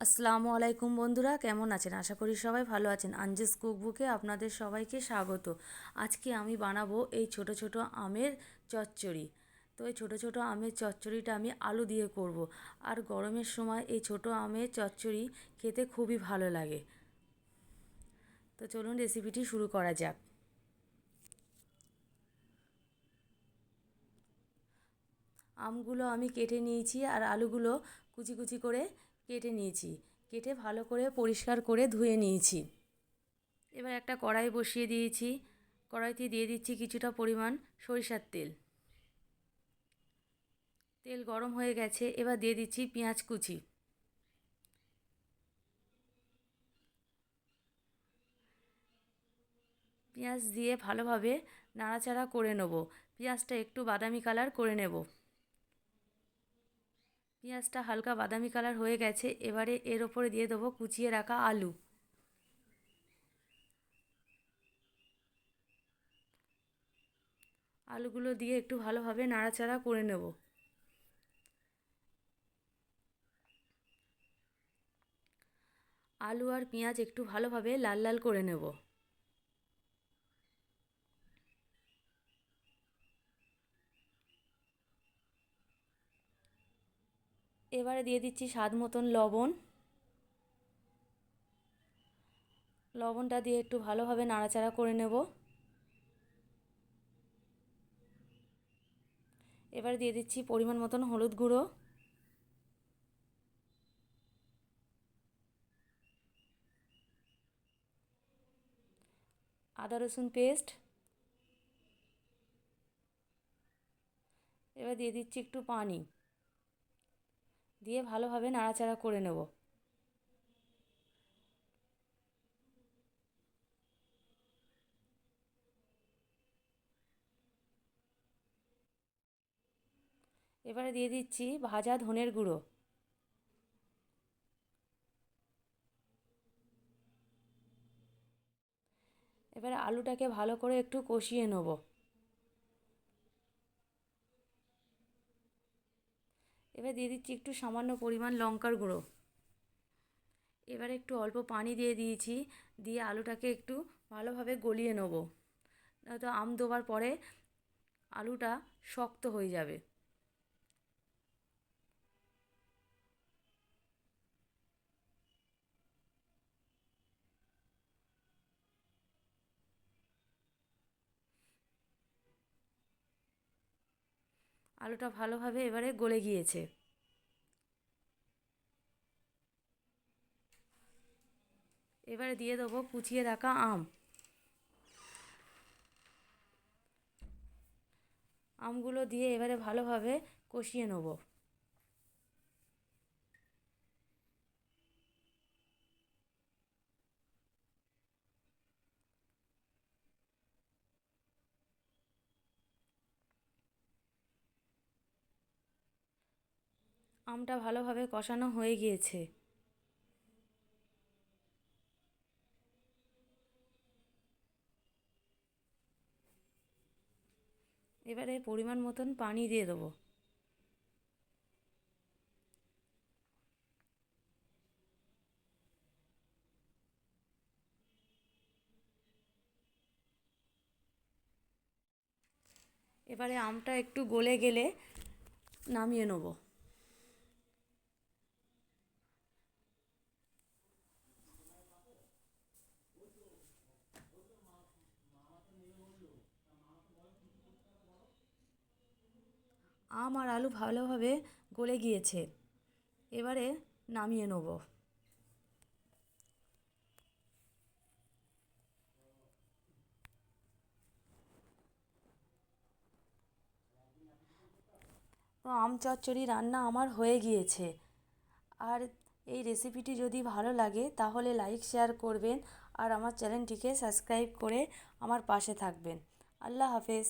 আসসালামু আলাইকুম বন্ধুরা, কেমন আছেন? আশা করি সবাই ভালো আছেন। আঞ্জুস কুকবুকে আপনাদের সবাইকে স্বাগত। আজকে আমি বানাবো এই ছোট ছোট আমের চচ্চড়ি। তো এই ছোট ছোট আমের চচ্চড়িটা আমি আলু দিয়ে করব। আর গরমের সময় এই ছোট আমের চচ্চড়ি খেতে খুবই ভালো লাগে। তো চলুন রেসিপিটি শুরু করা যাক। আমগুলো আমি কেটে নিয়েছি আর আলুগুলো কুচি কুচি করে কেটে নিয়েছি। কেটে ভালো করে পরিষ্কার করে ধুয়ে নিয়েছি। এবার একটা কড়াই বসিয়ে দিয়েছি। কড়াইতে দিয়ে দিচ্ছি কিছুটা পরিমাণ সরিষার তেল। তেল গরম হয়ে গেছে, এবার দিয়ে দিচ্ছি পেঁয়াজ কুচি। পেঁয়াজ দিয়ে ভালোভাবে নাড়াচাড়া করে নেব। পেঁয়াজটা একটু বাদামি কালার করে নেব। পেঁয়াজটা হালকা বাদামি কালার হয়ে গেছে, এবারে এর ওপরে দিয়ে দেবো কুচিয়ে রাখা আলু। আলুগুলো দিয়ে একটু ভালোভাবে নাড়াচাড়া করে নেব। আলু আর পেঁয়াজ একটু ভালোভাবে লাল লাল করে নেব। এবারে দিয়ে দিচ্ছি স্বাদ মতন লবণ। লবণটা দিয়ে একটু ভালোভাবে নাড়াচাড়া করে নেব। এবারে দিয়ে দিচ্ছি পরিমাণ মতন হলুদ গুঁড়ো। আদা রসুন পেস্ট। এবার দিয়ে দিচ্ছি একটু পানি, দিয়ে ভালোভাবে নাড়াচাড়া করে নেব। এবারে দিয়ে দিচ্ছি ভাজা ধনের গুঁড়ো। এবারে আলুটাকে ভালো করে একটু কষিয়ে নেব। এবার দিয়ে দিচ্ছি একটু সামান্য পরিমাণ লঙ্কার গুঁড়ো। এবারে একটু অল্প পানি দিয়ে দিয়েছি, দিয়ে আলুটাকে একটু ভালোভাবে গলিয়ে নেব। নয়তো আম দেওয়ার পরে আলুটা শক্ত হয়ে যাবে। আলুটা ভালোভাবে এবারে গলে গিয়েছে। এবারে দিয়ে দেবো কুচিয়ে রাখা আম। আমগুলো দিয়ে এবারে ভালোভাবে কষিয়ে নেব। আমটা ভালোভাবে কষানো হয়ে গিয়েছে। এবারে পরিমাণ মতন পানি দিয়ে দেবো। এবারে আমটা একটু গলে গেলে নামিয়ে নেব। আম আর আলু ভালোভাবে গলে গিয়েছে, এবারে নামিয়ে নেব। তো আম চচ্চড়ি রান্না আমার হয়ে গিয়েছে। আর এই রেসিপিটি যদি ভালো লাগে তাহলে লাইক শেয়ার করবেন আর আমার চ্যানেলটিকে সাবস্ক্রাইব করে আমার পাশে থাকবেন। আল্লাহ হাফেজ।